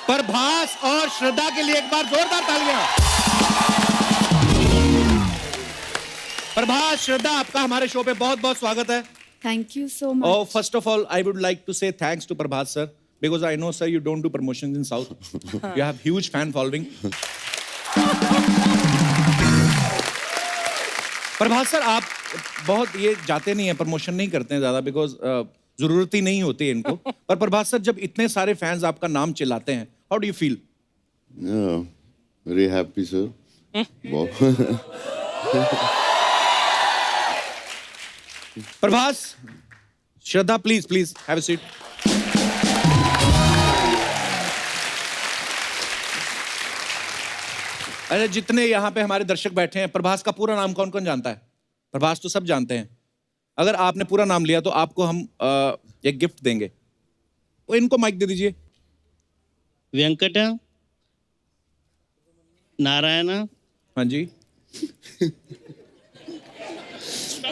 प्रभास और श्रद्धा के लिए एक बार जोरदार तालियां। प्रभास, श्रद्धा, आपका हमारे शो पे बहुत बहुत स्वागत है। Thank you so much. Oh, first of all, I would like to say thanks to Prabhat sir because I know, sir, you don't do promotions in South. You have huge fan following. Prabhat sir, आप बहुत ये जाते नहीं हैं, promotion नहीं करते हैं ज्यादा बिकॉज जरूरत ही नहीं होती है इनको। पर प्रभात सर, जब इतने सारे फैंस आपका नाम चिल्लाते हैं, how do you feel? Very happy, sir. Prabhas, Shraddha, please have a seat. अरे जितने यहाँ पे हमारे दर्शक बैठे हैं, प्रभास का पूरा नाम कौन कौन जानता है? प्रभास तो सब जानते हैं। अगर आपने पूरा नाम लिया तो आपको हम एक गिफ्ट देंगे। वो इनको माइक दे दीजिए। वेंकट नारायण। हाँ जी।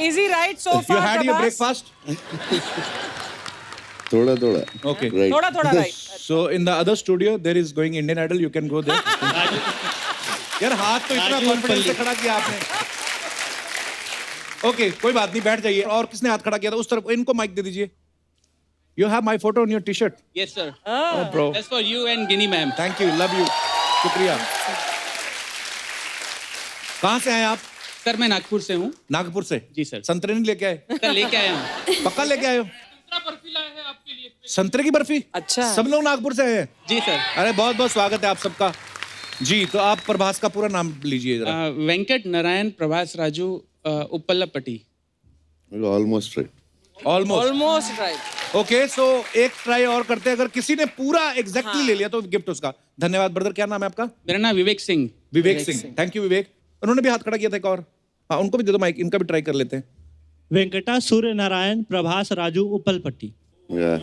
Easy right so far, You had your Prabhas? breakfast? थोड़ा Okay. right. थोड़ा right. So in the other studio there is going Indian Idol. You can go there. यार हाथ तो इतना कॉन्फिडेंस से खड़ा किया आपने। ओके, कोई बात नहीं, बैठ जाइए। और किसने हाथ खड़ा किया था उस तरफ? इनको माइक दे दीजिए। You have my photo on your T-shirt. Yes sir. Oh bro. That's for you and Ginny ma'am. Thank you, love you. शुक्रिया। कहाँ से आए आप? सर मैं नागपुर से हूँ। नागपुर से? जी सर। संतरे नहीं लेके आए? सर लेके आया हूँ। पक्का लेके आए हो? संतरे की बर्फी? अच्छा। सब लोग नागपुर से आए हैं? जी सर। अरे बहुत बहुत स्वागत है आप सबका। जी, तो आप प्रभास का पूरा नाम लीजिए जरा। Venkata Narayana Prabhas Raju Uppalapati. Almost right. Almost right. Okay, so एक ट्राई और करते हैं। अगर किसी ने पूरा एग्जैक्टली ले लिया तो गिफ्ट उसका। धन्यवाद ब्रदर। क्या नाम है आपका? मेरा नाम विवेक सिंह। विवेक सिंह। थैंक यू विवेक। उन्होंने भी हाथ खड़ा किया था एक और। हाँ, उनको भी दे दो माइक, इनका भी ट्राई कर लेते हैं। वेंकटा सूर्य नारायण प्रभास राजू उप्पलपट्टी। Yeah.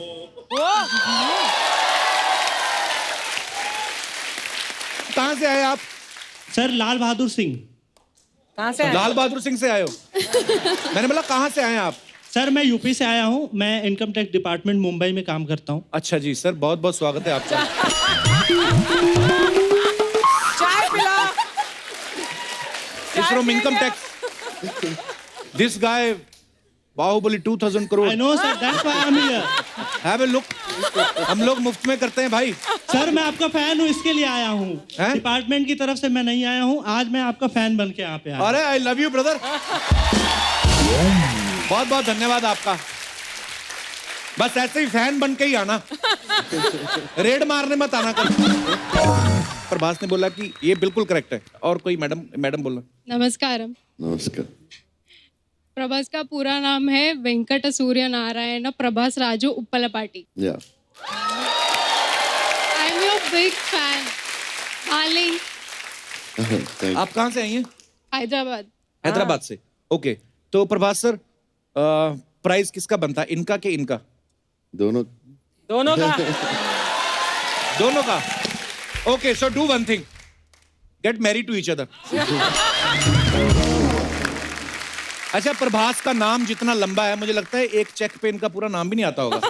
कहाँ से आए आप? सर लाल बहादुर सिंह। कहाँ से आए? लाल बहादुर सिंह से आए हो? मैंने बोला कहाँ से आए आप? सर मैं यूपी से आया हूँ। मैं इनकम टैक्स डिपार्टमेंट मुंबई में काम करता हूँ। अच्छा जी सर, बहुत बहुत स्वागत है आपका। चाय पिला। He's from income tax. This guy, Baahubali 2000 crore. I know sir, that's why I'm here. Have a look. हम लोग मुफ्त में करते हैं भाई। सर मैं आपका फैन हूँ, इसके लिए आया हूँ। हैं? डिपार्टमेंट की तरफ से मैं नहीं आया हूँ। आज मैं आपका फैन बन के यहाँ पे आया। अरे आई लव यू ब्रदर। बहुत बहुत धन्यवाद आपका। बस ऐसे ही फैन बन के ही आना, रेड मारने मत आना कल। प्रभास ने बोला कि ये बिल्कुल करेक्ट है। और कोई मैडम बोलना। नमस्कारम। नमस्कार। प्रभास का पूरा नाम है Venkata Surya Narayana Prabhas Raju Uppalapati. Yeah. I am your big fan darling. Thank you. आप कहाँ से आई हैं? हैदराबाद। हैदराबाद से। ओके, तो प्रभास सर, प्राइस किसका बनता है, इनका कि इनका? दोनों दोनों का। दोनों का। Okay, so do one thing, get married to each other. अच्छा, प्रभास का नाम जितना लंबा है, मुझे लगता है एक चेक पे इनका पूरा नाम भी नहीं आता होगा।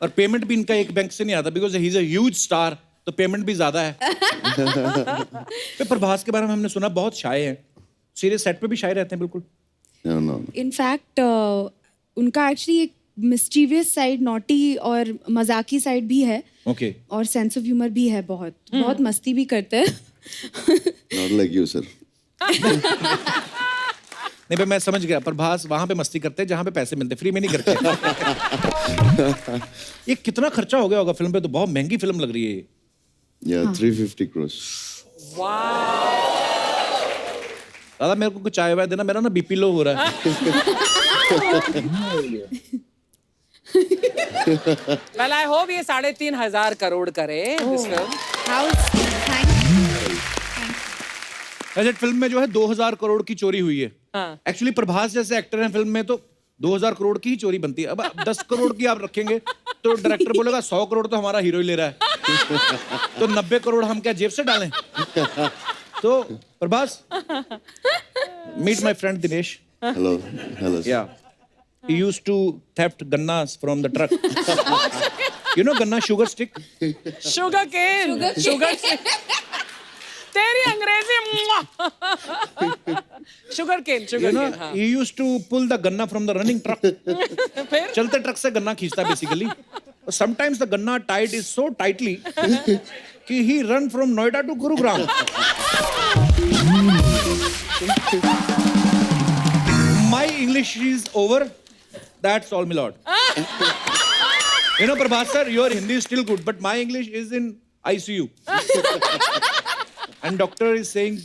और पेमेंट भी इनका एक बैंक से नहीं आता because he is a huge star, तो पेमेंट भी ज्यादा है। तो प्रभास के बारे में हमने सुना बहुत शाय है। सीरियस सेट पे भी शाय रहते हैं बिल्कुल? No. In fact, उनका एक्चुअली एक मिस्चीवियस साइड, नॉटी और मजाकी साइड भी है। ओके। और सेंस ऑफ ह्यूमर भी है, बहुत मस्ती भी करते हैं। Not like you, sir. नहीं भाई, मैं समझ गया। प्रभास वहां पे मस्ती करते हैं जहां पे पैसे मिलते हैं, फ्री में नहीं करते। ये कितना खर्चा हो गया होगा फिल्म पे? तो बहुत महंगी फिल्म लग रही है ये। Yeah, 350 crores. दादा मेरे को कुछ चाय वाय देना, मेरा ना बीपी लो हो रहा है। Well, I hope ये 3,500 करोड़ करे this film. वैसे फिल्म में जो है 2000 करोड़ की चोरी हुई है। हाँ। एक्चुअली प्रभास जैसे एक्टर हैं फिल्म में तो 2000 करोड़ की ही चोरी बनती है। अब 10 करोड़ की आप रखेंगे तो डायरेक्टर बोलेगा 100 करोड़ तो हमारा हीरो ही ले रहा है, तो 90 करोड़ हम क्या जेब से डालें? तो Prabhas, meet my friend Dinesh. Hello. Hello. Sir. Yeah. He used to theft gannas from the truck. You know गन्ना sugar stick? Sugar cane, sugar तेरी अंग्रेजी sugar cane, You sugar know, cane, हाँ. he used to pull the गन्ना from the running truck. फिर चलते truck से गन्ना खींचता है basically. Sometimes the गन्ना tied is so tightly कि he run from Noida to Gurugram. My English is over. That's all, my lord. You know, Prabhat sir, your Hindi is still good, but my English is in ICU. And doctor is saying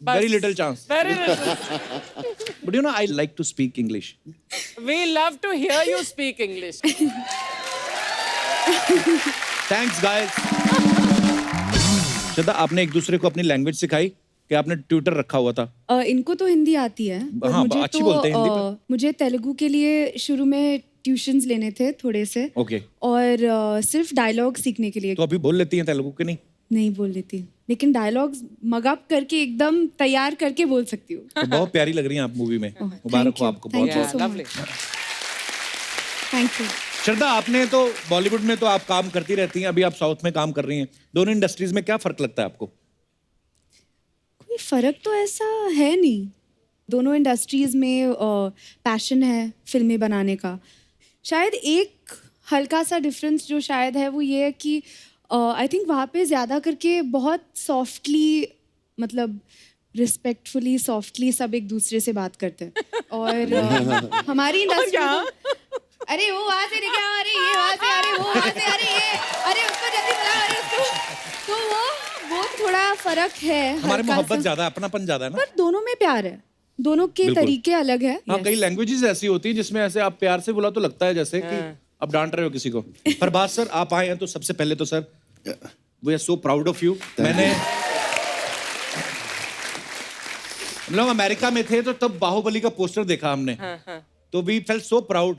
very little chance. very little. But you know, I like to speak English. We love to hear you speak English. Thanks, guys. श्रद्धा, आपने एक दूसरे को अपनी language सिखाई कि आपने Twitter रखा हुआ था? इनको तो हिंदी आती है, पर हाँ, मुझे अच्छी तो बोलते हैं हिंदी पर। मुझे तेलुगु के लिए शुरू में ट्यूशंस लेने थे थोड़े से, ओके। और सिर्फ डायलॉग सीखने के लिए। तो अभी बोल लेती हैं तेलुगु के नहीं? नहीं बोल लेती, लेकिन डायलॉग्स मगअप करके एकदम तैयार करके बोल सकती हूँ। तो बहुत प्यारी लग रही हैं आप मूवी में। मुबारक हो आपको बहुत। Thank you so lovely. much. Thank you. श्रद्धा, आपने तो बॉलीवुड में तो आप काम करती रहती हैं, अभी आप साउथ में काम कर रही हैं। दोनों इंडस्ट्रीज में क्या फर्क लगता है आपको? कोई फर्क तो ऐसा है नहीं, दोनों इंडस्ट्रीज में पैशन है फिल्में बनाने का। शायद एक हल्का सा डिफरेंस जो शायद है वो ये है कि आई थिंक वहाँ पे ज़्यादा करके बहुत सॉफ्टली, मतलब रिस्पेक्टफुली सॉफ्टली सब एक दूसरे से बात करते हैं, और हमारी इंडस्ट्री अरे वो वहाँ से लेके आ रही है, वहाँ से आ रही, वो वहाँ से आ रही है, अरे उसको जल्दी बुलाओ, अरे उसको, तो वो थोड़ा फर्क है। हमारे हल्का मोहब्बत सा। ज्यादा है, अपनापन ज्यादा है ना? पर दोनों में प्यार है, दोनों के बिल्कुल। तरीके अलग है। हाँ, कई लैंग्वेजेस ऐसी होती है जिसमें ऐसे आप प्यार से बोला तो लगता है जैसे कि आप डांट रहे हो किसी को। प्रभास सर, आप आए हैं तो सबसे पहले तो sir we are so proud of you. मैंने हम लोग अमेरिका में थे तो तब बाहुबली का पोस्टर देखा हमने, तो वी फेल्ट सो प्राउड।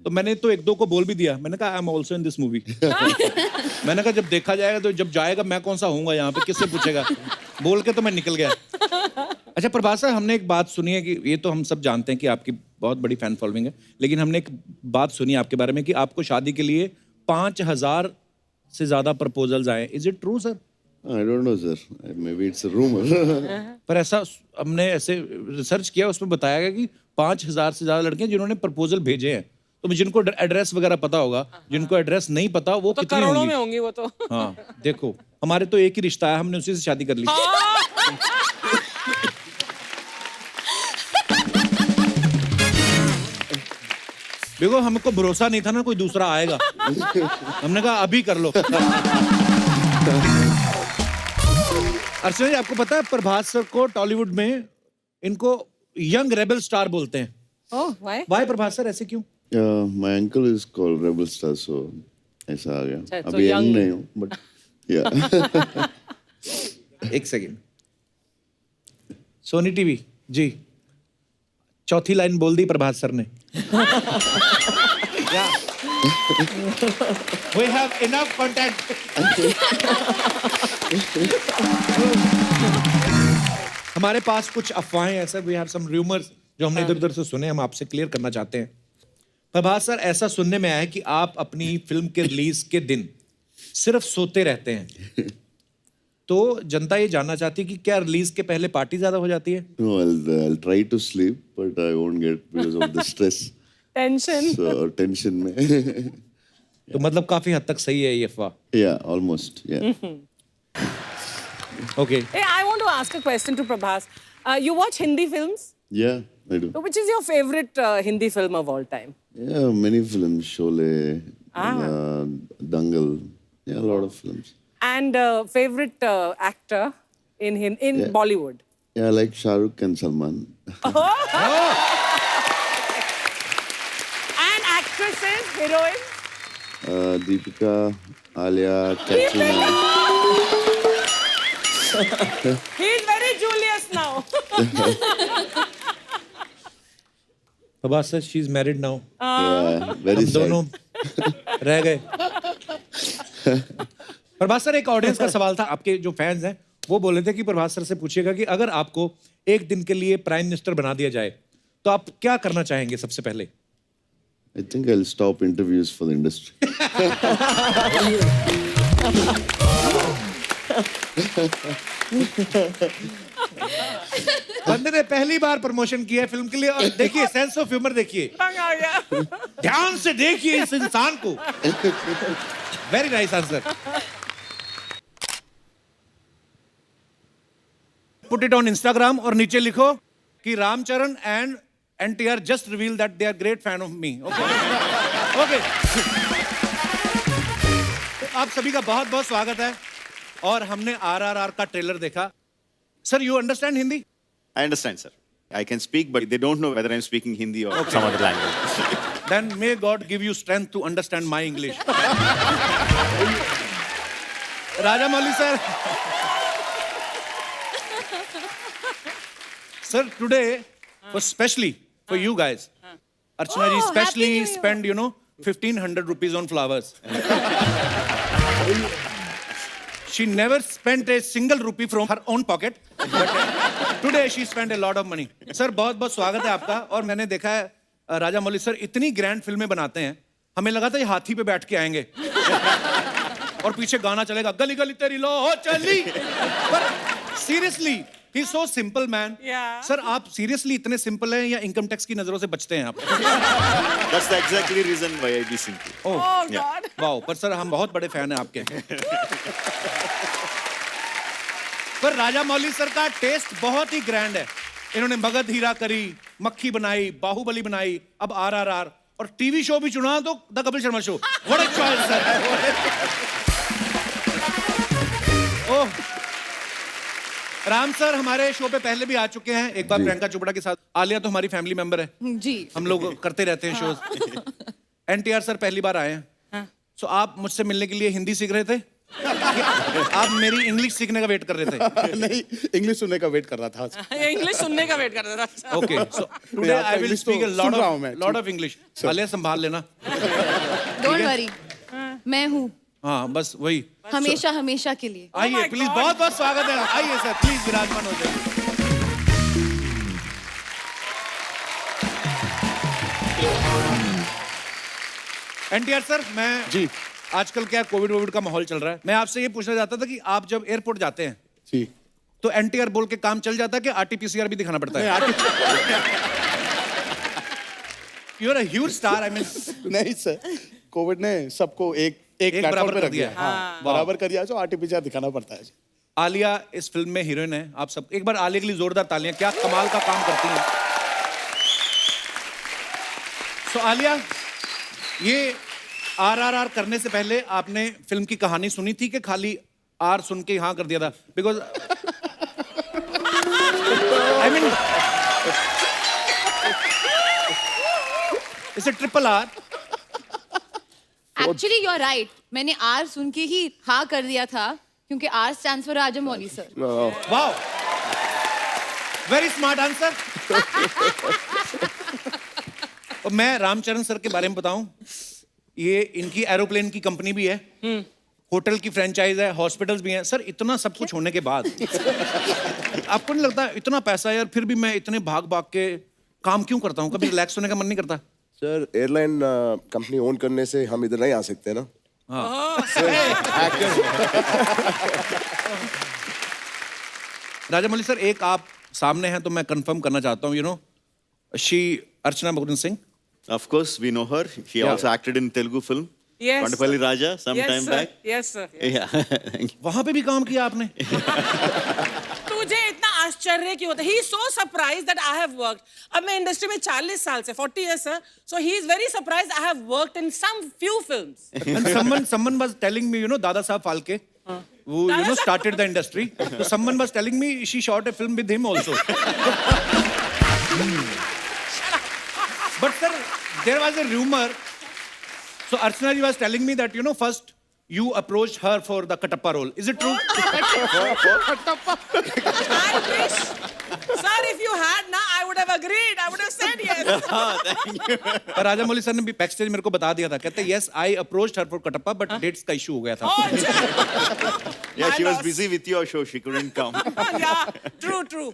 तो मैंने तो एक दो को बोल भी दिया, मैंने कहा I am also in this movie. मैंने कहा जब देखा जाएगा तो जब जाएगा मैं कौन सा होऊंगा यहाँ पे, किससे पूछेगा, बोल के तो मैं निकल गया। अच्छा प्रभास सर, हमने एक बात सुनी है कि ये तो हम सब जानते हैं कि आपकी बहुत बड़ी फैन फॉलोइंग है, लेकिन हमने एक बात सुनी है आपके बारे में कि आपको शादी के लिए 5000 से ज्यादा प्रपोजल्स आए। Is it true sir? I don't know, sir. Maybe it's a rumor. पर ऐसा हमने ऐसे रिसर्च किया, उसमें बताया गया कि 5000 से ज्यादा लड़कियां जिन्होंने प्रपोजल भेजे हैं। तो जिनको एड्रेस वगैरह पता होगा, जिनको एड्रेस नहीं पता वो तो कितनी करोड़ों होंगी? में होंगी वो तो। हाँ देखो, हमारे तो एक ही रिश्ता है, हमने उसी से शादी कर ली। देखो हमको भरोसा नहीं था ना कोई दूसरा आएगा, हमने कहा अभी कर लो। अर्चना जी, आपको पता है प्रभास सर को टॉलीवुड में इनको यंग रेबल स्टार बोलते हैं। Oh, why? Why Prabhas sir, ऐसे क्यों? My uncle is called Rebel Star, so ऐसा आ गया। अच्छा, तो अभी young- young नहीं हूँ, but yeah. एक सेकेंड, सोनी टीवी जी, चौथी लाइन बोल दी प्रभास सर ने। We have enough content. हमारे पास कुछ अफवाहें हैं sir, we have some rumours जो हमने इधर उधर से सुने, हम आपसे क्लियर करना चाहते हैं। प्रभास सर, ऐसा सुनने में आया है कि आप अपनी फिल्म के रिलीज के दिन सिर्फ सोते रहते हैं। तो जनता ये जानना चाहती है कि क्या रिलीज के पहले पार्टी ज्यादा हो जाती है? No, I'll try to sleep, but I won't get because of the stress. Tension. So tension में। तो मतलब काफी हद तक सही है ये अफवाह। Yeah, almost. Yeah. Okay. Hey, I want to ask a question to Prabhas. You watch Hindi films? Yeah, I do. So which is your favorite Hindi film of all time? Yeah, many films, Sholay, Dangal. Yeah, a lot of films. And favorite actor in Bollywood? Yeah, I like Shah Rukh and Salman. And actresses, heroines? Deepika, Alia, Katrina. He's very Julius now. Prabhas sir, she is married now. Yeah, very हम दोनों sad. रह गए। Prabhas sir, एक audience का सवाल था, आपके जो फैंस हैं वो बोल रहे थे कि प्रभास सर से पूछिएगा कि अगर आपको एक दिन के लिए प्राइम मिनिस्टर बना दिया जाए तो आप क्या करना चाहेंगे सबसे पहले? I think I'll stop interviews for the industry. बंदे ने पहली बार प्रमोशन किया है फिल्म के लिए और देखिए सेंस ऑफ ह्यूमर देखिए, तंग आ गया। ध्यान से देखिए इस इंसान को। Very nice answer. Put it on Instagram और नीचे लिखो कि Ram Charan and NTR just reveal that they are great fan of me. Okay okay, आप सभी का बहुत बहुत स्वागत है। और हमने RRR का ट्रेलर देखा। Sir you understand Hindi? I understand, sir. I can speak, but they don't know whether I'm speaking Hindi or some other language. Then may God give you strength to understand my English. Rajamouli sir. Sir, today was specially for you guys. Archana ji specially spent, 1,500 rupees on flowers. She never spent a single rupee from her own pocket. But today she spent a lot of money. Sir, बहुत बहुत स्वागत है आपका। और मैंने देखा है Rajamouli sir इतनी ग्रैंड फिल्में बनाते हैं, हमें लगा था ये हाथी पे बैठ के आएंगे और पीछे गाना चलेगा गली गली तेरी लो हो चली। पर सीरियसली ही सो सिंपल मैन। सर आप सीरियसली इतने सिंपल हैं या इनकम टैक्स की नजरों से बचते हैं आप? That's the exactly reason why I be simple. Oh God. Wow, पर सर हम बहुत बड़े फैन हैं आपके। पर राजामौली सर का टेस्ट बहुत ही ग्रैंड है। इन्होंने मगध हीरा करी, मक्खी बनाई, बाहुबली बनाई, अब RRR और टीवी शो भी चुना तो the Kapil Sharma show. What a choice sir. Oh, Ram sir हमारे शो पे पहले भी आ चुके हैं, एक बार प्रियंका चोपड़ा के साथ। आलिया तो हमारी फैमिली मेंबर है जी, हम लोग करते रहते हैं शोज। NTR सर पहली बार आए हैं। सो आप मुझसे मिलने के लिए हिंदी सीख रहे थे? आप मेरी इंग्लिश सीखने का वेट कर रहे थे? नहीं, इंग्लिश सुनने का वेट कर रहा था। ये इंग्लिश सुनने का वेट कर रहा था। Okay, so today I will speak a lot of English. Alia संभाल लेना। डोंट वरी, मैं हूँ हाँ बस वही, हमेशा हमेशा के लिए। आइए प्लीज, बहुत बहुत स्वागत है। आइए सर प्लीज विराजमान हो जाइए। NTR सर, मैं जी आजकल क्या कोविड का माहौल चल रहा है, मैं आपसे ये पूछना चाहता था कि आप जब एयरपोर्ट जाते हैं जी तो NTR बोल के काम चल जाता है कि RT-PCR भी दिखाना पड़ता है? You are a huge star, I mean. नहीं सर, कोविड ने सबको एक बराबर प्लेटफॉर्म पे कर रख दिया दिया। हाँ, बराबर कर दिया, जो RT-PCR दिखाना पड़ता है। आलिया इस फिल्म में हीरोइन है। आप सब एक बार आलिया के लिए जोरदार तालियां, क्या कमाल का काम करती हैं। सो आलिया, ये RRR करने से पहले आपने फिल्म की कहानी सुनी थी कि खाली R सुन के हाँ कर दिया था? Because I mean it's a triple R। Actually you are right, मैंने R सुन के ही हाँ कर दिया था क्योंकि R stands for Rajamouli sir. Wow, very smart answer. और मैं रामचरण सर के बारे में बताऊं, ये इनकी एरोप्लेन की कंपनी भी है, होटल की फ्रेंचाइज है, हॉस्पिटल्स भी हैं। सर इतना सब कुछ होने के बाद आपको नहीं लगता इतना पैसा यार, फिर भी मैं इतने भाग भाग के काम क्यों करता हूँ? कभी रिलैक्स होने का मन नहीं करता? सर एयरलाइन कंपनी ओन करने से हम इधर नहीं आ सकते ना। राजामौली सर, एक आप सामने हैं तो मैं कंफर्म करना चाहता हूँ, she Archana Bagun Singh. Of course, we know her. She also acted in Telugu film. Yes. Vandapalli Raja some Yes, time sir. back. Yes, sir. Yeah. Thank you. वहां पे भी काम किया आपने? तुझे इतना आश्चर्य क्यों होता है? He is so surprised that I have worked. अब मैं इंडस्ट्री में 40 साल से 40 years sir. So he is very surprised I have worked in some few films. And someone was telling me, Dada Saab Phalke, who started the industry. So someone was telling me she shot a film with him also. But sir, there was a rumor. So Archana ji was telling me that first you approached her for the Katappa role. Is it true? Sir, if you had na, I would have agreed. I would have said yes. पर राजा मौली sir ने भी back stage मेरे को बता दिया था, कहते yes I approached her for Kattappa but dates का इशू हो गया था. Oh, अच्छा. Yeah, she My was loss. busy with your show. She couldn't come. Yeah, true.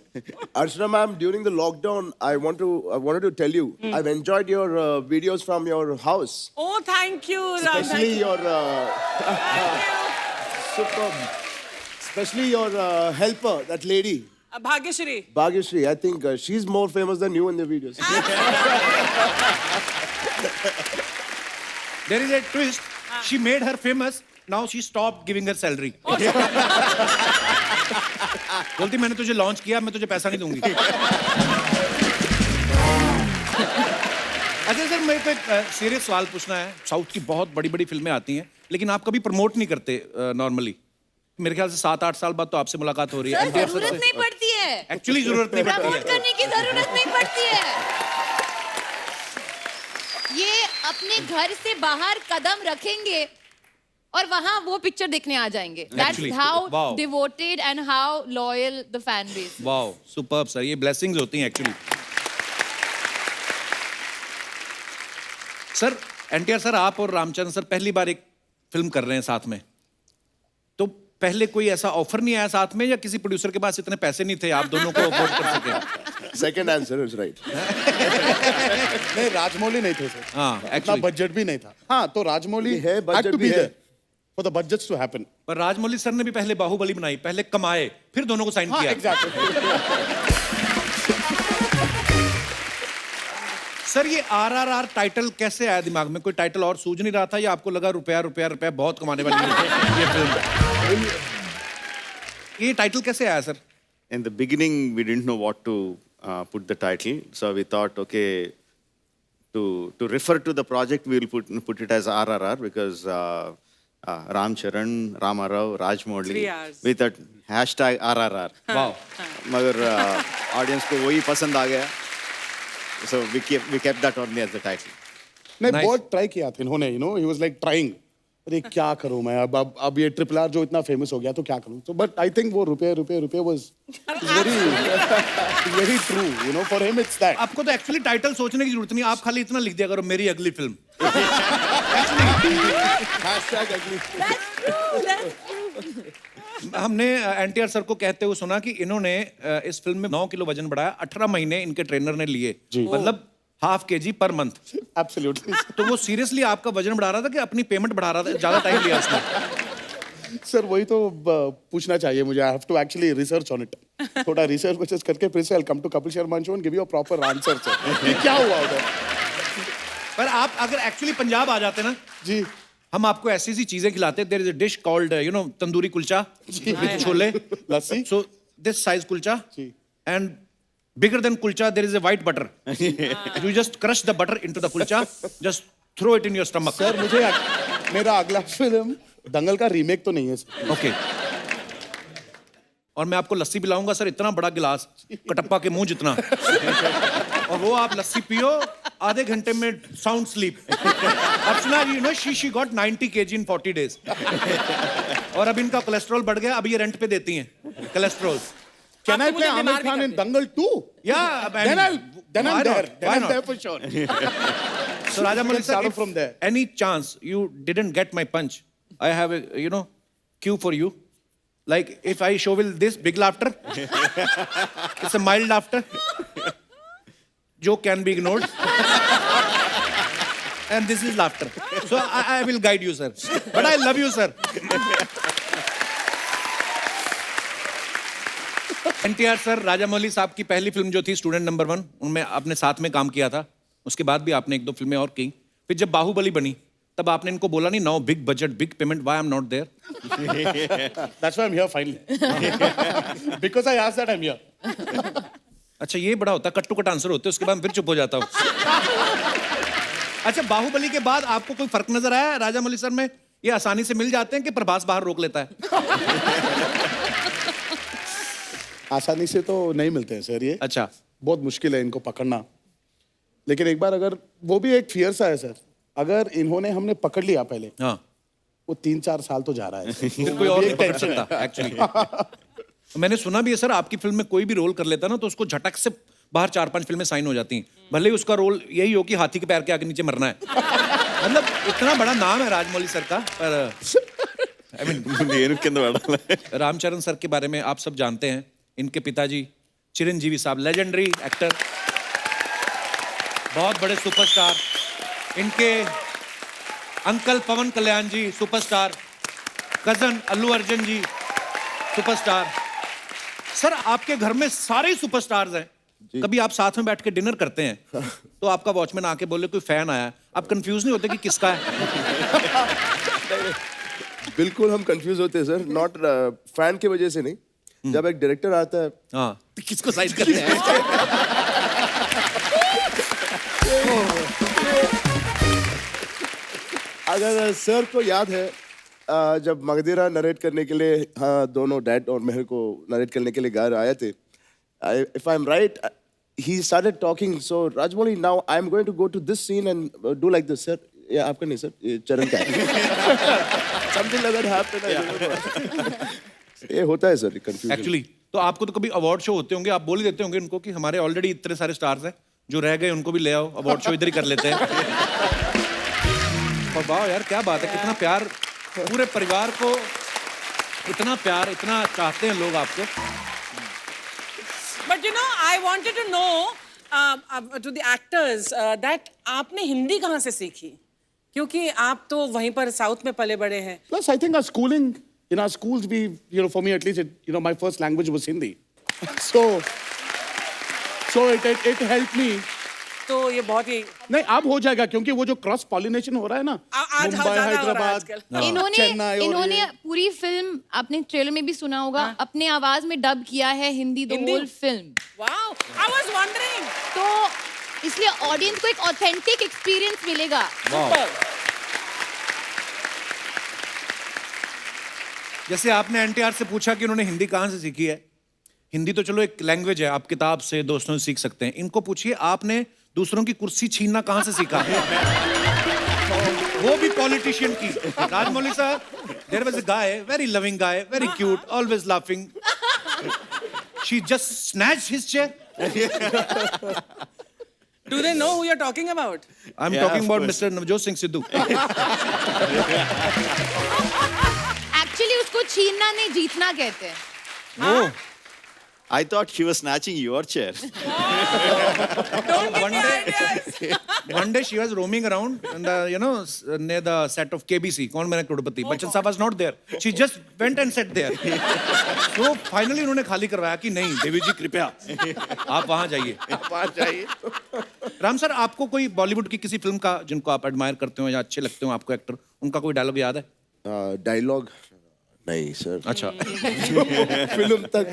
Archana ma'am, during the lockdown, I wanted to tell you, I've enjoyed your videos from your house, Oh, thank you, Ram. especially your Thank you. superb, especially your helper, that lady. Bhagyashri. Bhagyashri, I think she's more famous than you in the videos. There is a twist. She made her famous. Now she stopped giving her salary. बोलती मैंने तुझे launch किया, मैं तुझे पैसा नहीं दूंगी. अच्छा सर, मेरे को एक सीरियस सवाल पूछना है. साउथ की बहुत बड़ी फिल्में आती हैं, लेकिन आप कभी प्रमोट नहीं करते नॉर्मली. मेरे ख्याल से 7-8 साल बाद तो आपसे मुलाकात हो रही है. सर, जरूरत नहीं पड़ती है. एक्चुअली जरूरत नहीं पड़ती प्रमोट है. करने की जरूरत नहीं पड़ती है. ये अपने घर से बाहर कदम रखेंगे और वहां वो पिक्चर देखने आ जाएंगे. That's Actually, how wow. devoted and how loyal the fan base. Wow, superb sir. ये ब्लेसिंग्स होती हैं एक्चुअली. सर, एनटीआर सर, आप और रामचंद्र सर पहली बार एक फिल्म कर रहे हैं साथ में, तो पहले कोई ऐसा ऑफर नहीं आया साथ में, या किसी प्रोड्यूसर के पास इतने पैसे नहीं थे आप दोनों को अफोर्ड कर सके? Second answer is right. नहीं, राजमौली नहीं थे सर. हाँ, इतना actually. बजट भी नहीं था. हाँ, तो राजमौली है, had budget to भी be है. there for the budgets to happen. पर राजमौली सर ने भी पहले बाहुबली बनाई, पहले कमाए, फिर दोनों को साइन हाँ, किया. exactly. सर, ये RRR टाइटल कैसे आया दिमाग में? कोई टाइटल और सूझ नहीं रहा था, या आपको लगा रुपया बहुत कमाने वाली है ये फिल्म? ये टाइटल कैसे आया sir? In the beginning, we didn't know what to put the title, so we thought, okay, to refer to the project, we will put it as RRR because Ram Charan, Rama Rao, Rajmouli 3 hours. with that hashtag RRR. Wow. मगर audience को वही पसंद आ गया, so we kept that only as the title. नहीं, Nice. बहुत try किया था इन्होंने. You know, he was like trying. अरे क्या करूं मैं अब ये RRR जो इतना फेमस हो गया तो क्या करूं. So but I think वो रुपए was very true. You know, for him it's that. आपको तो एक्चुअली टाइटल सोचने की जरूरत नहीं, आप खाली इतना लिख दिया करो, मेरी अगली फिल्म. Hashtag ugly. हमने एनटीआर सर को कहते हुए सुना कि इन्होंने इस फिल्म में 9 किलो वजन बढ़ाया. 18 महीने इनके ट्रेनर ने लिए, मतलब ½ kg पर मंथ. Absolutely. तो वो सीरियसली आपका वजन बढ़ा रहा था कि अपनी पेमेंट बढ़ा रहा था? ज्यादा टाइम लिया उसने. सर वही तो पूछना चाहिए मुझे. I have to actually research on it. थोड़ा रिसर्च करके फिर से I'll come to Kapil Sharma show and give you a proper answer sir. कि क्या हुआ उधर. पर आप अगर एक्चुअली पंजाब आ जाते ना जी, हम आपको ऐसी ऐसी चीजें खिलाते. There is a dish called tandoori kulcha with chole. Lassi. So this size kulcha ji. And bigger than kulcha there is a white butter. You just crush the butter into the kulcha, just throw it in your stomach. Sir मुझे मेरा अगला film दंगल का remake तो नहीं है sir. Okay. और मैं आपको लस्सी पिलाऊंगा सर, इतना बड़ा गिलास, कटप्पा के मुंह जितना, और वो आप लस्सी पियो, आधे घंटे में साउंड स्लीप. अब सुना, you know she got 90 kg in 40 days. और अब इनका कोलेस्ट्रॉल बढ़ गया, अब ये रेंट पे देती हैं cholesterol. Can I play Amir Khan in Dangal 2? Yeah, Then I'm there. Then I'm there for sure. So Rajamouli sir, start if from there. any chance you didn't get my punch, I have a cue for you. Like if I show will this big laughter, it's a mild laughter. Joke can be ignored. And this is laughter. So I will guide you, sir. But I love you, sir. NTR sir, Rajamouli साहब की पहली film जो थी student number 1, उनमें आपने साथ में काम किया था. उसके बाद भी आपने 1-2 फिल्में और की. फिर जब बाहुबली बनी तब आपने इनको बोला नहीं, now big budget big payment, why I am not there? That's why I'm here finally. Because I asked that I'm here. अच्छा, ये बड़ा होता, कट टू कट आंसर होते, उसके बाद फिर चुप हो जाता हूँ. अच्छा, बाहुबली के बाद आपको कोई फर्क नजर आया राजामौली सर में? ये आसानी से मिल जाते हैं कि प्रभास बाहर रोक लेता है? आसानी से तो नहीं मिलते हैं सर ये. अच्छा. बहुत मुश्किल है इनको पकड़ना. लेकिन एक बार अगर, वो भी एक फियर सा है सर, अगर इन्होंने हमने पकड़ लिया पहले, हाँ, वो 3-4 साल तो जा रहा है. फिर कोई और नहीं पकड़ सकता एक्चुअली. मैंने सुना भी है सर, आपकी फिल्म में कोई भी रोल कर लेता ना तो उसको झटक से बाहर 4-5 फिल्में साइन हो जाती हैं, भले ही उसका रोल यही हो कि हाथी के पैर के आगे नीचे मरना है। मतलब इतना बड़ा नाम है राजमौली सर का, पर आई मीन रामचरण सर के बारे में आप सब जानते हैं। इनके पिताजी चिरंजीवी साहब, लेजेंडरी एक्टर, बहुत बड़े सुपरस्टार। इनके अंकल पवन कल्याण जी सुपरस्टार, कजन अल्लू अर्जुन जी सुपरस्टार। सर आपके घर में सारे ही सुपरस्टार्स हैं। कभी आप साथ में बैठ के डिनर करते हैं तो आपका वॉचमैन आके बोले कोई फैन आया, आप कंफ्यूज नहीं होते कि किसका है? बिल्कुल हम कंफ्यूज होते हैं सर, नॉट फैन की वजह से नहीं। जब एक डायरेक्टर आता है, हाँ, तो किसको साइन करते हैं? अगर सर को याद है जब मगधीरा नरेट करने के लिए, हाँ, दोनों डैड और मेहर को नरेट करने के लिए घर आए थे, if I'm right, he started talking. So Rajmouli, now I'm going to go to this scene and do like this, sir. Yeah, आपका नहीं सर, ये चरण का है। Something like that happened. ये होता है सर, confusion. एक्चुअली तो आपको तो कभी अवार्ड शो होते होंगे, आप बोल ही देते होंगे उनको कि हमारे ऑलरेडी इतने सारे स्टार्स हैं, जो रह गए उनको भी ले आओ, अवार्ड शो इधर ही कर लेते हैं। और वाह यार, क्या बात है, कितना प्यार, पूरे परिवार को इतना प्यार, इतना चाहते हैं लोग आपको। But you know, I wanted to know to the actors that आपने हिंदी कहाँ से सीखी? क्योंकि आप तो वहीं पर साउथ में पले बड़े हैं। Plus, I think our schooling, in our schools, we, you know, for me at least, my first language was Hindi. So it helped me. तो ये बहुत ही नहीं, अब हो जाएगा क्योंकि वो जो क्रॉस पॉलिनेशन हो रहा है ना, आज मुंबई, ज़्यादा हो रहा है हैदराबाद, आजकल। चेन्नई, और इन्होंने ये- पूरी फिल्म, आपने ट्रेलर में भी सुना होगा, अपने आवाज में डब किया है Hindi, the whole film. Wow, I was wondering. तो इसलिए ऑडियंस को एक ऑथेंटिक एक्सपीरियंस मिलेगा। Super. जैसे आपने एनटीआर से पूछा कि उन्होंने हिंदी कहाँ से सीखी है, हिंदी तो चलो एक लैंग्वेज है, आप किताब से, दोस्तों से सीख सकते हैं। इनको पूछिए आपने दूसरों की कुर्सी छीनना कहाँ से सीखा? वो भी पॉलिटिशियन की। Rajamouli sahab, there was a guy, very loving guy, very cute, always laughing. She just snatched his chair. Do they know who you're talking about? I am talking about mister Navjot Singh Sidhu. Actually उसको छीनना नहीं, जीतना कहते हैं। वो I thought she was snatching your chair. Don't give me ideas. One day she was roaming around in the, near the set of KBC, Kaun Bana Crorepati. Bachchan Saab was not there. She just went and sat there. So finally उन्होंने खाली करवाया कि नहीं देवी जी कृपया आप वहाँ जाइए। Ram sir, आपको कोई बॉलीवुड की किसी फिल्म का जिनको आप एडमायर करते हो या अच्छे लगते हो आपको एक्टर, उनका कोई डायलॉग याद है? डायलॉग नहीं सर। अच्छा। फिल्म तक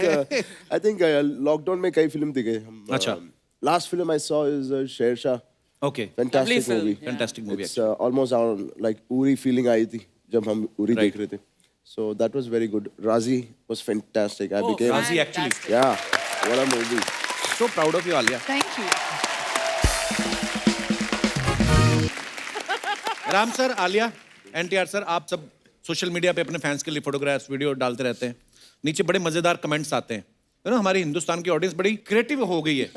आई थिंक लॉकडाउन में कई फिल्म दिखे हम। अच्छा। Last film I saw is Shershaah. Okay, fantastic movie, fantastic movie. It's almost like Uri feeling आई थी जब हम उरी देख रहे थे। So that was very good. Raazi was fantastic. I became Raazi actually, yeah what a movie. So proud of you Alia. Thank you. Ram sir, Alia, NTR sir, आप सब social media पे अपने फैंस के लिए फोटोग्राफ्स, वीडियो डालते रहते हैं। नीचे बड़े मजेदार कमेंट्स आते हैं। हमारी हिंदुस्तान की ऑडियंस बड़ी क्रिएटिव हो गई है,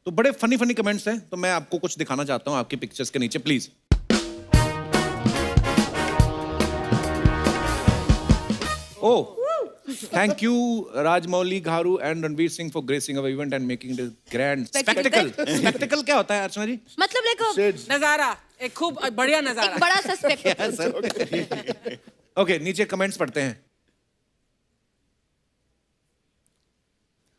तो बड़े फनी फनी कमेंट्स हैं। तो मैं आपको कुछ दिखाना चाहता हूँ आपकी पिक्चर्स के नीचे, please. Oh, thank you Rajamouli, Gharu and Ranveer Singh for gracing our event and making it grand spectacled. Spectacled क्या होता है अर्चना जी? मतलब लाइक नजारा, एक खूब बढ़िया नजारा। एक बड़ा सा स्पेक्टिकल। ओके, नीचे कमेंट्स पढ़ते हैं।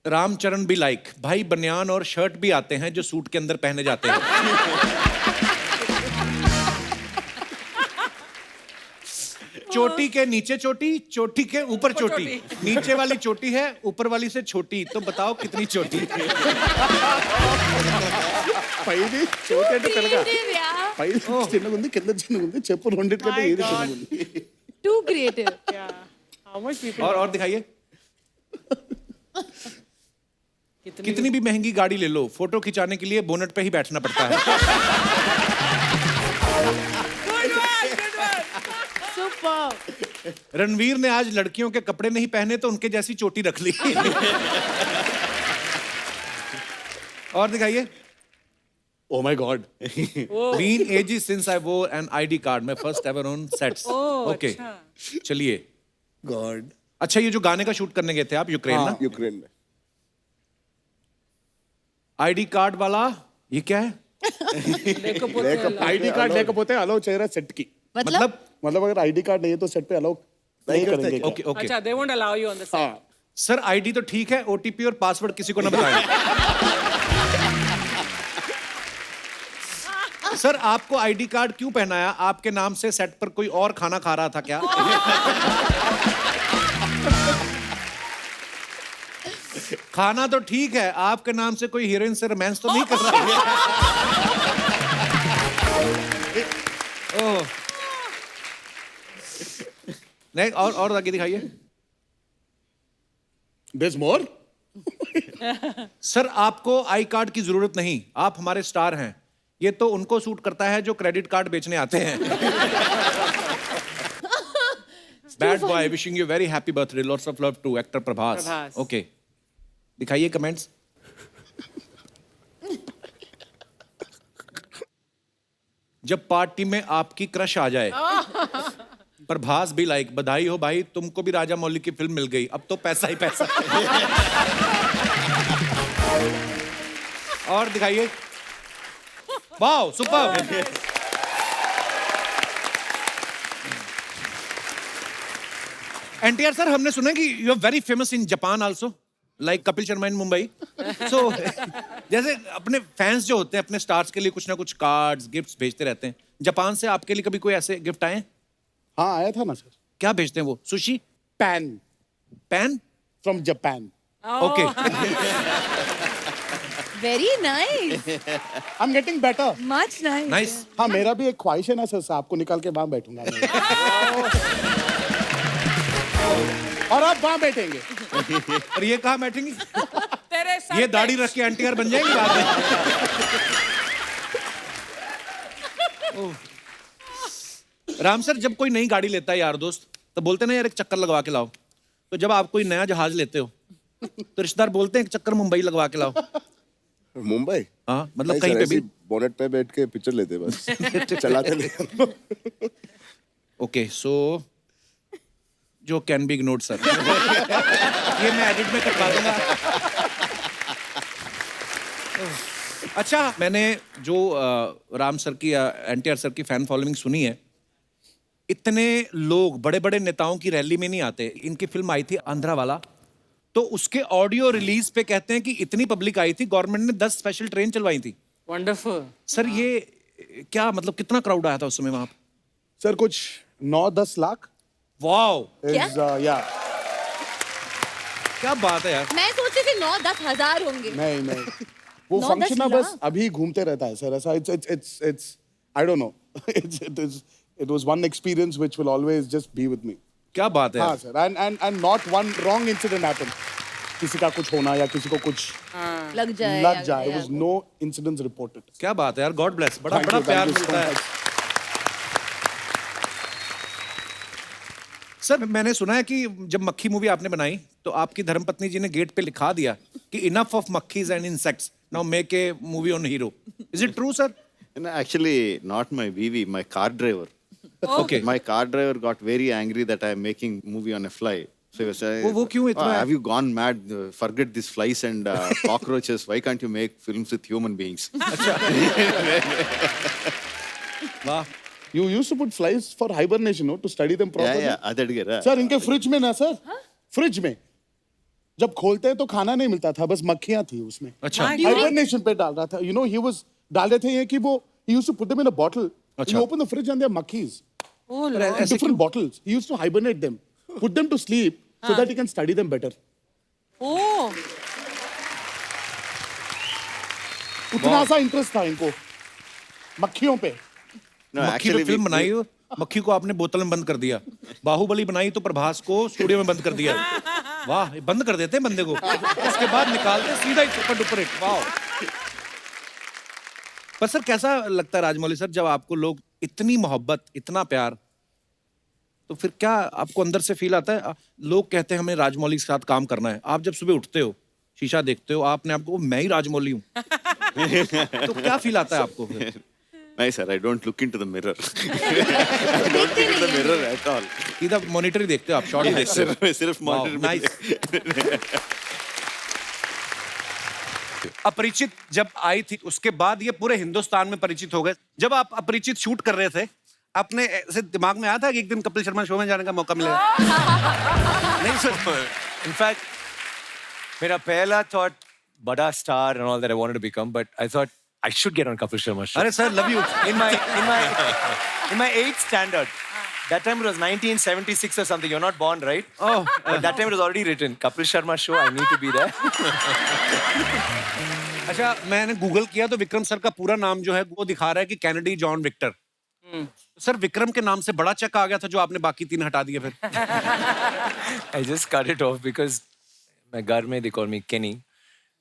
रामचरण भी लाइक, भाई बनियान और शर्ट भी आते हैं जो सूट के अंदर पहने जाते हैं। चोटी के नीचे चोटी, चोटी के ऊपर चोटी, नीचे वाली चोटी है ऊपर वाली से छोटी, तो बताओ कितनी छोटी? పైది చోటేంటో తెలుగా Creative, yeah. పైది చిన్నగా ఉంది కింద చిన్నగా ఉంది చెప్పు రెండిటికంటే ఏది చిన్నగా ఉంది Too creative. How much people? और दिखाइए। कितनी भी महंगी गाड़ी ले लो, फोटो खिंचाने के लिए बोनट पे ही बैठना पड़ता है। Good one, good one. Super. Ranveer ने आज लड़कियों के कपड़े नहीं पहने तो उनके जैसी चोटी रख ली। और दिखाइए। Oh my God. Been ages since I wore an ID card. My first ever on sets. Okay. चलिए। God. अच्छा, ये जो गाने का शूट करने गए थे आप यूक्रेन ना? यूक्रेन में। आईडी कार्ड वाला ये क्या है? आईडी कार्ड लेకపోతే अलाउ चाहिए सेट की। मतलब अगर आईडी कार्ड नहीं है तो सेट पे अलाउ नहीं करेंगे। Okay okay. अच्छा, they won't allow you on the set. Sir ID तो ठीक है, ओटीपी और पासवर्ड किसी को ना बताएं। सर आपको आईडी कार्ड क्यों पहनाया? आपके नाम से सेट पर कोई और खाना खा रहा था क्या? खाना तो ठीक है, आपके नाम से कोई हीरोइन से रोमांस तो नहीं कर रहा है? ओह। नहीं, और आगे दिखाइए। There's more? सर आपको आई कार्ड की जरूरत नहीं, आप हमारे स्टार हैं। ये तो उनको सूट करता है जो क्रेडिट कार्ड बेचने आते हैं। Bad boy, wishing you very happy birthday, lots of love to actor Prabhas. Okay, दिखाइए कमेंट्स। जब पार्टी में आपकी क्रश आ जाए। प्रभास भी लाइक, बधाई हो भाई, तुमको भी राजा मौली की फिल्म मिल गई, अब तो पैसा ही पैसा। और दिखाइए। Wow, super. एनटीआर सर, हमने सुना कि you are very famous in Japan also, like Kapil Sharma in Mumbai. So जैसे अपने फैंस जो होते हैं अपने स्टार्स के लिए कुछ ना कुछ कार्ड्स, गिफ्ट्स भेजते रहते हैं। जापान से आपके लिए कभी कोई ऐसे गिफ्ट आए? हाँ, आया था ना सर। क्या भेजते हैं वो? Sushi? Pan. Pan? From Japan. Okay. Very nice, I am getting better. Much nice. Nice. हाँ, मेरा भी एक ख्वाहिश है ना सर, आपको निकाल के वहां बैठूंगा मैं। और आप वहां बैठेंगे। और ये कहाँ बैठेंगी? तेरे सर ये पे। दाढ़ी रख के एनटीआर बन जाएंगे बाद में। राम सर, जब कोई नई गाड़ी लेता है यार दोस्त, तो बोलते ना यार एक चक्कर लगवा के लाओ। तो जब आप कोई नया जहाज लेते हो तो रिश्तेदार बोलते हैं एक चक्कर मुंबई लगवा के लाओ। मुंबई? हाँ, मतलब कहीं पे भी बोनेट पे बैठ के पिक्चर लेते बस। चलाते नहीं। ओके, सो जो कैन बी इग्नोर्ड सर। ये मैं एडिट में करवा दूंगा। अच्छा, मैंने जो राम सर की या एनटीआर सर की फैन फॉलोइंग सुनी है, इतने लोग बड़े बड़े नेताओं की रैली में नहीं आते। इनकी फिल्म आई थी आंध्रा वाला, तो उसके ऑडियो रिलीज पे कहते हैं कि इतनी पब्लिक आई थी, गवर्नमेंट ने 10 स्पेशल ट्रेन चलवाई थी। Wonderful. सर ये क्या मतलब, कितना क्राउड आया था उस समय वहां पे? सर कुछ 9-10 लाख। वाओ, या क्या बात है यार। मैं सोची थी 9-10 हजार होंगे। नहीं वो 9-10 फंक्शन ना बस लाख? अभी घूमते रहता है सर ऐसा। It's I don't know. It was one experience which will always just be with me. क्या बात है हाँ यार। Sir, and not one wrong incident happened. किसी का कुछ होना या किसी को कुछ लग जाए। लग जाए, वाज नो इंसिडेंट्स रिपोर्टेड। क्या बात है यार, गॉड ब्लेस। बड़ा Thank बड़ा you, प्यार thank you so मिलता है। much. सर मैंने सुना है कि जब मक्खी मूवी आपने बनाई तो आपकी धर्मपत्नी जी ने गेट पे लिखा दिया कि इनफ ऑफ मक्खीज and insects, now make a movie on hero. Is it true sir? Actually, not my BV, my car driver. Okay. My car driver got very angry that I am making movie on a fly. So he was saying, वो क्यों इतना है? have you gone mad? Forget these flies and cockroaches. Why can't you make films with human beings? वाह। You used to put flies for hibernation, no, to study them properly. yeah, yeah. Sir इनके fridge में ना sir, fridge में जब खोलते हैं तो खाना नहीं मिलता था, बस मक्खियां थी उसमें। अच्छा। हाइबरनेशन पे डाल रहा था, you know, he was डाल रहे थे ये कि वो he used to put them in a bottle. अच्छा। You open the fridge and there are monkeys. Oh, Lord. In different bottles. He used to hibernate them, put them to sleep so that he can study them better. Oh. उतना सा interest था इनको मक्खियों पे। No, मक्खी पे actually, film बनाई हो, मक्खी को आपने बोतल में बंद कर दिया। बाहुबली बनाई तो प्रभास को स्टूडियो में बंद कर दिया। वाह, ये बंद कर देते हैं बंदे को, उसके बाद निकालते सीधा ही सुपर डुपर हिट। वाह। पर सर कैसा लगता है राजमौली सर, जब आपको लोग इतनी मोहब्बत, इतना प्यार तो फिर क्या आपको अंदर से फील आता है? लोग कहते हैं हमें राजमौली के साथ काम करना है, आप जब सुबह उठते हो, शीशा देखते हो, आपने आपको मैं ही राजमौली हूँ तो क्या फील आता है आपको फिर? नहीं sir, I don't look into the mirror. I don't look into the mirror at all. सीधा मॉनिटर ही देखते हो आप, शॉर्ट देखते हो? सिर्फ मॉनिटर में नाइस। अपरिचित जब आई थी उसके बाद ये पूरे हिंदुस्तान में परिचित हो गए। जब आप अपरिचित शूट कर रहे थे, अपने ऐसे दिमाग में आया था कि एक दिन कपिल शर्मा शो में जाने का मौका मिलेगा? नहीं सर, इनफैक्ट मेरा पहला थॉट बड़ा star and all that I wanted to become, but I thought I should get on Kapil Sharma show. अरे sir, love you. In my 8th standard, that time it was 1976 or something. You're not born, right? Oh, But that time it was already written. Kapil Sharma show. I need to be there. अच्छा, मैंने Google किया तो Vikram sir का पूरा नाम जो है वो दिखा रहा है कि Kennedy John Victor. Sir, Vikram के नाम से बड़ा चेक आ गया था जो आपने बाकी 3 हटा दिए फिर। I just cut it off because my घर में they call me Kenny.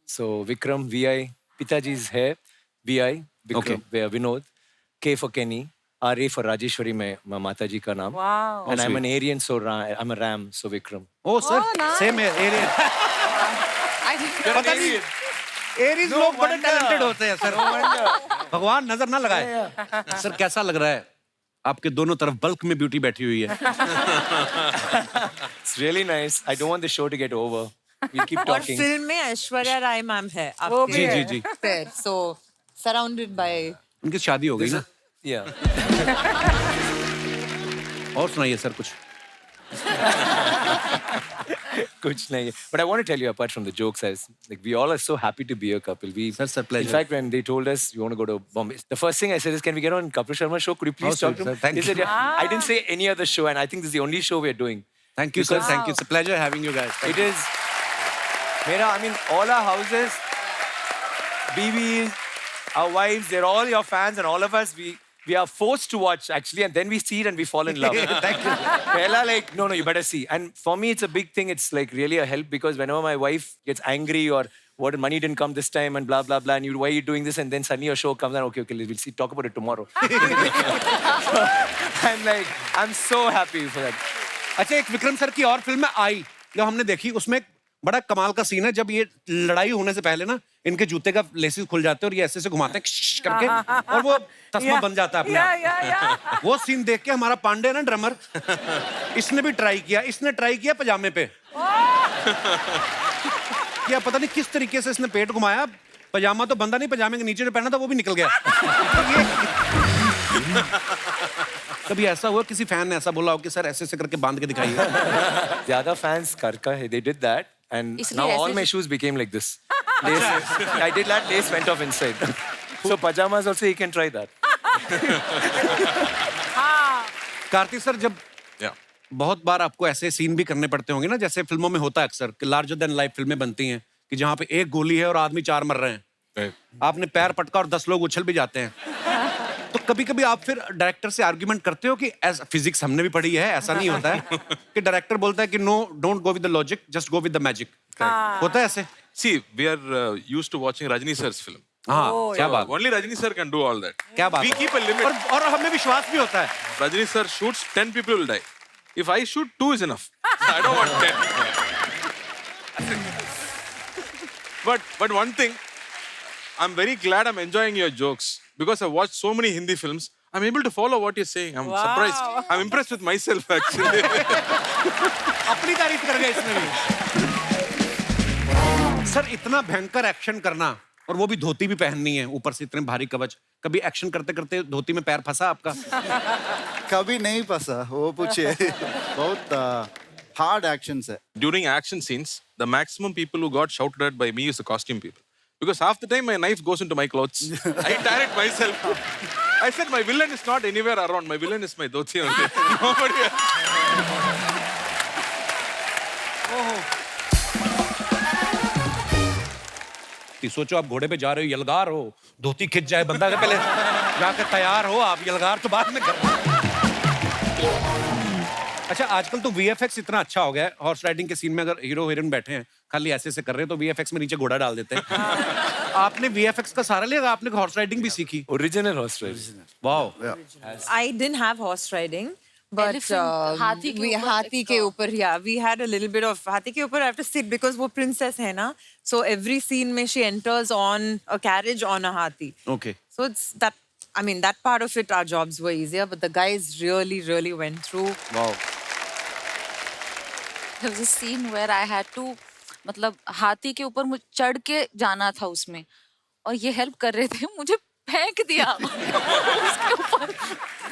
So Vikram VI, पिताजी's है VI, Vikram, Vinod, K for Kenny, RA for Rajeshwari, my माता जी का नाम. Wow. And I'm an Aryan, so I'm a Ram, so Vikram. Oh, sir, same है, Ariane. पता नहीं, Aries लोग बड़े talented होते हैं सर। भगवान नजर ना लगाए। सर, कैसा लग रहा है? आपके दोनों तरफ बल्क में ब्यूटी बैठी हुई है। It's really nice. I don't want the show to get over. We'll keep और talking. फिल्म में ऐश्वर्या राय मैम है जी जी जी। सो सराउंडेड बाय उनकी शादी हो गई ना? Yeah. और सुनाइए सर कुछ। कुछ नहीं. But I want to tell you, apart from the jokes, like we all are so happy to be here, Kapil. Sir, pleasure. In fact, when they told us you want to go to Bombay, the first thing I said is, "Can we get on Kapil Sharma show? Could you please talk to sir. him?" Thank They you. said, yeah. I didn't say any other show, and I think this is the only show we're doing. Thank you, sir. Thank you. It's a pleasure having you guys. It is. I mean, all our houses, BBs, our wives, they're all your fans, and all of us, we are forced to watch actually, and then we see it and we fall in love. Thank you. Pehla, like, no, you better see. And for me, it's a big thing. It's like really a help because whenever my wife gets angry or what money didn't come this time and blah blah blah, and why are you doing this? And then suddenly your show comes and okay, we'll see, talk about it tomorrow. So, I'm so happy for that. अच्छा, एक Vikram sir की और film में आई जो हमने देखी, उसमें एक बड़ा कमाल का सीन है जब ये लड़ाई होने से पहले ना इनके जूते का लेसिस खुल जाते हैं और ये ऐसे से घुमाते हैं करके और वो तस्मा बन जाता है अपने आप। वो सीन देख के हमारा पांडे ना ड्रमर, इसने भी ट्राई किया, इसने ट्राई किया पजामे पे। क्या पता नहीं किस तरीके से इसने पेट घुमाया, पजामा तो बंदा नहीं, पजामे के नीचे जो पहना था वो भी निकल गया। कभी ऐसा हुआ किसी फैन ने ऐसा बोला हो कि सर ऐसे ऐसे करके बांध के दिखाइए? ज्यादा fans करका है, they did that, and now all my shoes became like this. I did that, lace went off inside. So pajamas also you can try that. Kartik sir, जब बहुत बार आपको ऐसे सीन भी करने पड़ते होंगे ना, जैसे फिल्मों में होता है अक्सर कि लार्जर देन लाइफ फिल्में बनती हैं कि जहाँ पे एक गोली है और आदमी 4 मर रहे हैं, आपने पैर पटका और 10 लोग उछल भी जाते हैं, तो कभी कभी आप फिर डायरेक्टर से आर्ग्यूमेंट करते हो कि फिजिक्स हमने भी पढ़ी है, ऐसा नहीं होता है कि डायरेक्टर बोलता है कि no, don't go with the logic, just go with the magic, होता है ऐसे? See, we are used to watching Rajini sir's film. हाँ, क्या बात? Only Rajini sir can do all that. क्या बात? We keep a limit. और हमें विश्वास भी होता है। Rajini sir shoots, 10 people will die. If I shoot, 2 is enough. I don't want 10. But one thing, I'm very glad I'm enjoying your jokes because I've watched so many Hindi films. I'm able to follow what you're saying. I'm surprised. I'm impressed with myself actually. अपनी तारीफ कर गए इसमें भी। Sir, इतना भयंकर action करना और वो भी धोती भी पहननी है, ऊपर से इतने भारी कवच, कभी एक्शन करते करते धोती में पैर फंसा आपका? कभी नहीं फंसा, वो पूछिए। बहुत हार्ड एक्शंस है। During action scenes, the maximum people who got shouted at by me is the costume people. Because half the time my knife goes into my clothes. I tear it myself. I said my villain is not anywhere around. My villain is my dhoti only. Nobody else. सोचो आप घोड़े पे जा रहे हो, यलगार हो, धोती खिंच जाए बंदा के, पहले जाकर तैयार हो आप, यलगार तो बाद में कर। अच्छा, आजकल तो VFX इतना अच्छा हो गया है, हॉर्स राइडिंग के सीन में अगर हीरो हीरोइन बैठे हैं खाली ऐसे ऐसे कर रहे हैं तो VFX में नीचे घोड़ा डाल देते हैं। आपने VFX का सारा लिया, आपने हॉर्स राइडिंग भी सीखी? Original horse riding. Wow. I didn't have horse riding, But Elephant, हाथी के ऊपर हाथी के ऊपर, yeah, we had a little bit of हाथी के ऊपर. I have to sit because वो princess है ना. So every scene में she enters on a carriage on a हाथी. Okay. So it's that. I mean, that part of it, our jobs were easier, but the guys really went through. Wow. There was a scene where I had to, मतलब हाथी के ऊपर मुझे चढ़ के जाना था उसमें, और ये हेल्प कर रहे थे, मुझे फेंक दिया उसके ऊपर।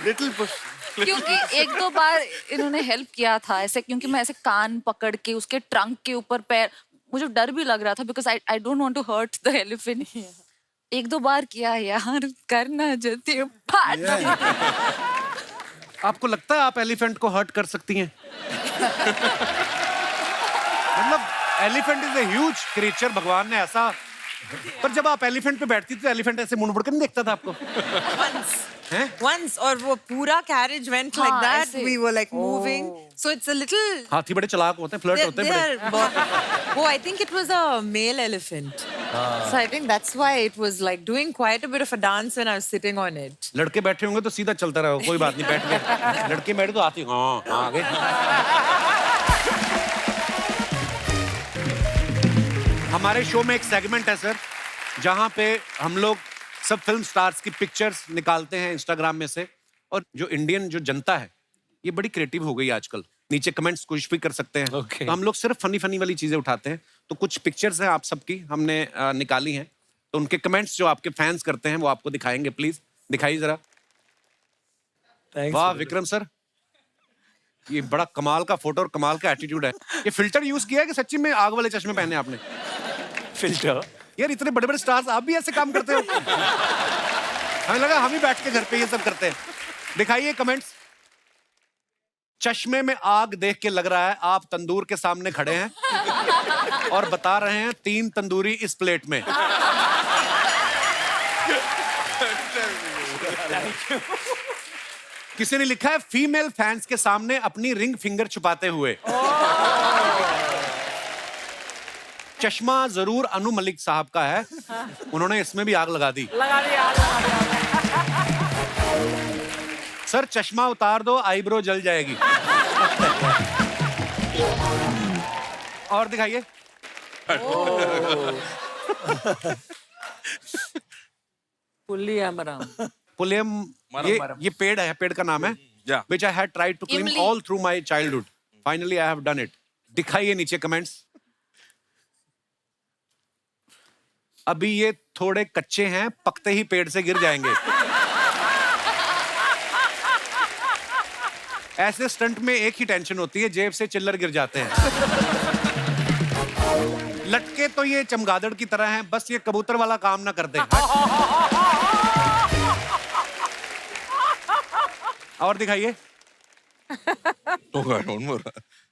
Little push. क्योंकि एक दो बार इन्होंने हेल्प किया था ऐसे, क्योंकि मैं ऐसे कान पकड़ के उसके ट्रंक के ऊपर पैर, मुझे डर भी लग रहा था because I don't want to hurt the elephant. एक दो बार किया यार, करना जती हूँ। आपको लगता है आप एलिफेंट को हर्ट कर सकती हैं? मतलब elephant is a huge creature, भगवान ने ऐसा, पर जब आप एलिफेंट पे बैठती थी तो एलिफेंट ऐसे मुड़ मुड़ कर नहीं देखता था आपको? Once, और वो पूरा carriage went like that. We were like moving. So it's a little. हाथी बड़े चालाक होते हैं, फ्लर्ट होते हैं बड़े। Oh, I think it was a male elephant. So I think that's why it was like doing quite a bit of a dance when I was sitting on it. लड़के बैठे होंगे तो सीधा चलता रहो, कोई बात नहीं, बैठ गए। लड़के बैठे तो हाथी हाँ आ गए। हमारे शो में एक सेगमेंट है सर, जहां पे हम लोग सब फिल्म स्टार्स की पिक्चर्स निकालते हैं इंस्टाग्राम में से, और जो इंडियन जो जनता है ये बड़ी क्रिएटिव हो गई आजकल, नीचे कमेंट्स कुछ भी कर सकते हैं। Okay. तो हम लोग सिर्फ फनी वाली चीजें उठाते हैं। तो कुछ पिक्चर्स हैं आप सबकी, हमने निकाली हैं, तो उनके कमेंट्स जो आपके फैंस करते हैं वो आपको दिखाएंगे। प्लीज दिखाइए जरा। वाह विक्रम सर, ये बड़ा कमाल का फोटो और कमाल का एटीट्यूड है। ये फिल्टर यूज किया है कि सच्ची में आग वाले चश्मे पहने आपने? फिल्टर? यार इतने बड़े बड़े स्टार्स आप भी ऐसे काम करते हो? हमें लगा हम ही बैठ के घर पे ये सब करते हैं। दिखाइए कमेंट्स। चश्मे में आग देख के लग रहा है आप तंदूर के सामने खड़े हैं और बता रहे हैं 3 तंदूरी इस प्लेट में। किसी ने लिखा है फीमेल फैंस के सामने अपनी रिंग फिंगर छुपाते हुए। चश्मा जरूर अनु मलिक साहब का है, उन्होंने इसमें भी आग लगा दी। सर चश्मा उतार दो, आईब्रो जल जाएगी। और दिखाइए। पुलियम, ये पेड़ है, पेड़ का नाम है। Which I had tried to climb all through my childhood. Finally I have done it. दिखाइए नीचे कमेंट्स। अभी ये थोड़े कच्चे हैं, पकते ही पेड़ से गिर जाएंगे। ऐसे स्टंट में एक ही टेंशन होती है, जेब से चिल्लर गिर जाते हैं। लटके तो ये चमगादड़ की तरह हैं, बस ये कबूतर वाला काम ना कर दे। और दिखाइए।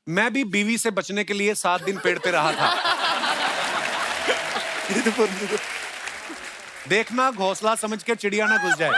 मैं भी बीवी से बचने के लिए 7 दिन पेड़ पे रहा था। देखना घोंसला समझ के चिड़िया ना घुस जाए।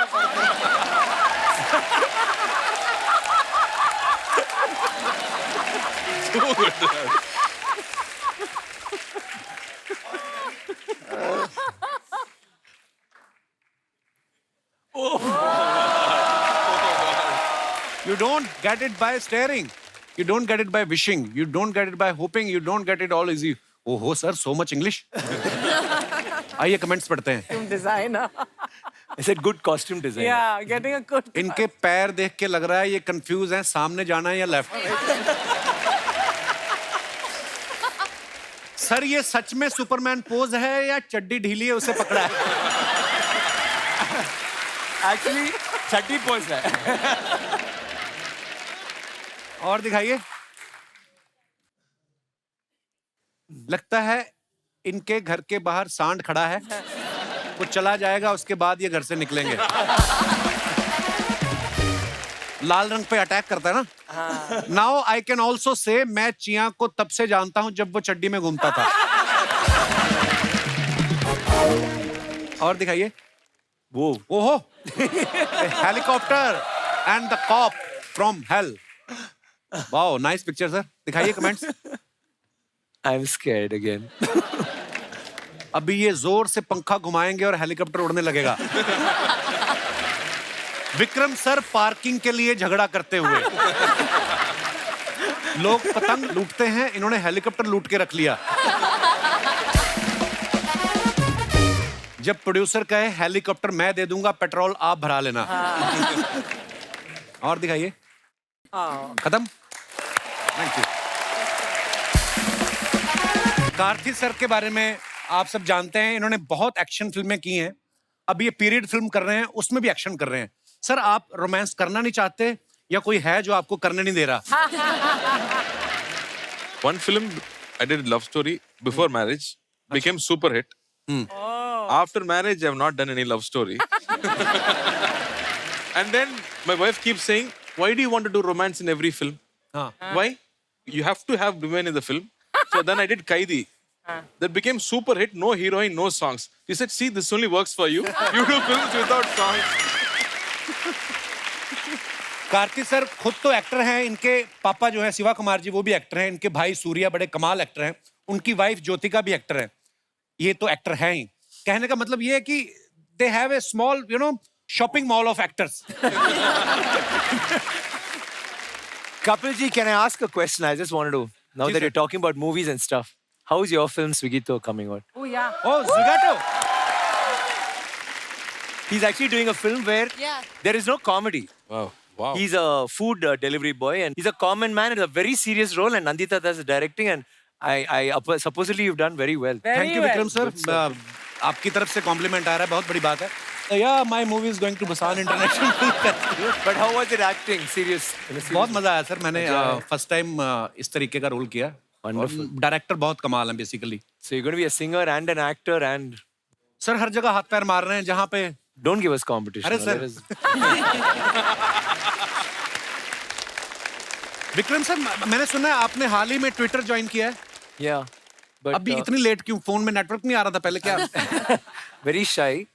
You don't get it by staring. You don't get it by wishing. You don't get it by hoping. You don't get it all easy. Oh, sir, so much English. आइए कमेंट्स पढ़ते हैं। Costume designer. Is it good costume design? Yeah, getting a good. इनके पैर देख के लग रहा है ये कंफ्यूज हैं, सामने जाना है या लेफ्ट। सर ये सच में सुपरमैन पोज है या चड्डी ढीली है उसे पकड़ा है? Actually, चड्डी पोज है। और दिखाइए। लगता है इनके घर के बाहर सांड खड़ा है, वो चला जाएगा उसके बाद ये घर से निकलेंगे। लाल रंग पे अटैक करता है ना। Now I can also say मैं चिया को तब से जानता हूं जब वो चड्डी में घूमता था। और दिखाइए। वो ओहो, helicopter and the cop from hell. Wow, nice picture sir. दिखाइए कमेंट्स। I'm scared again. अभी ये जोर से पंखा घुमाएंगे और हेलीकॉप्टर उड़ने लगेगा। विक्रम सर पार्किंग के लिए झगड़ा करते हुए। लोग पतंग लूटते हैं, इन्होंने हेलीकॉप्टर लूट के रख लिया। जब प्रोड्यूसर कहे हेलीकॉप्टर मैं दे दूंगा, पेट्रोल आप भरा लेना। और दिखाइए। खत्म। Thank you. कार्थिक सर के बारे में आप सब जानते हैं, इन्होंने बहुत एक्शन फिल्में की हैं। अब ये पीरियड फिल्म कर रहे हैं, उसमें भी एक्शन कर रहे हैं। सर आप रोमांस करना नहीं चाहते या कोई है जो आपको करने नहीं दे रहा? One film I did love story before marriage, became super hit. After marriage, I have not done any love story. And then my wife keeps saying, "Why do you want to do romance in every film? Why? You have to have women in the film." So then I did Kaidi. That became super hit. No heroine, no songs. She said, "See, this only works for you. You do films without songs." Kartik sir खुद तो actor हैं, इनके पापा जो है शिवा कुमार जी वो भी actor हैं, इनके भाई सूर्या बड़े कमाल एक्टर हैं, उनकी वाइफ ज्योतिका भी एक्टर है। ये तो एक्टर हैं ही। कहने का मतलब ये है कि they have a small shopping mall of actors. Kapil ji, can I ask a question? I just wanted to, now that you're talking about movies and stuff, how is your film Swigito coming out? Oh yeah. Oh, Zwigato. He's actually doing a film where there is no comedy. Wow. Wow. He's a food delivery boy and he's a common man. It's a very serious role and Nandita does the directing and supposedly you've done very well. Thank you, Vikram sir. आपकी तरफ से complement आ रहा है, बहुत बड़ी बात है। So yeah, my movie is going to Busan International Film Festival. But how was it acting? Serious? बहुत मजा आया सर, मैंने फर्स्ट टाइम इस तरीके का रोल किया। Wonderful. डायरेक्टर बहुत कमाल है basically. So you're going to be a singer and an actor and sir हर जगह हाथ पैर मार रहे हैं जहाँ पे। don't give us competition. अरे सर विक्रम सर, मैंने सुना है आपने हाल ही में ट्विटर ज्वाइन किया है। Yeah. But अभी इतनी लेट क्यों? फोन में नेटवर्क नहीं आ रहा था पहले क्या? very shy.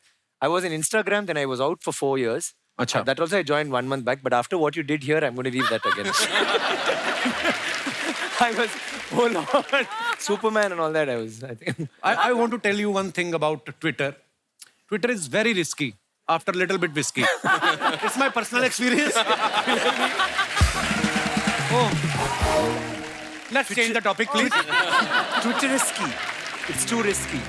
I was in Instagram, then I was out for 4 years. Achha. That also I joined 1 month back, but after what you did here, I'm going to leave that again. I was, oh Lord, Superman and all that. I think. I want to tell you one thing about Twitter. Twitter is very risky after a little bit whiskey. It's my personal experience. Oh. Let's change the topic, please. Twitter risky. It's too risky.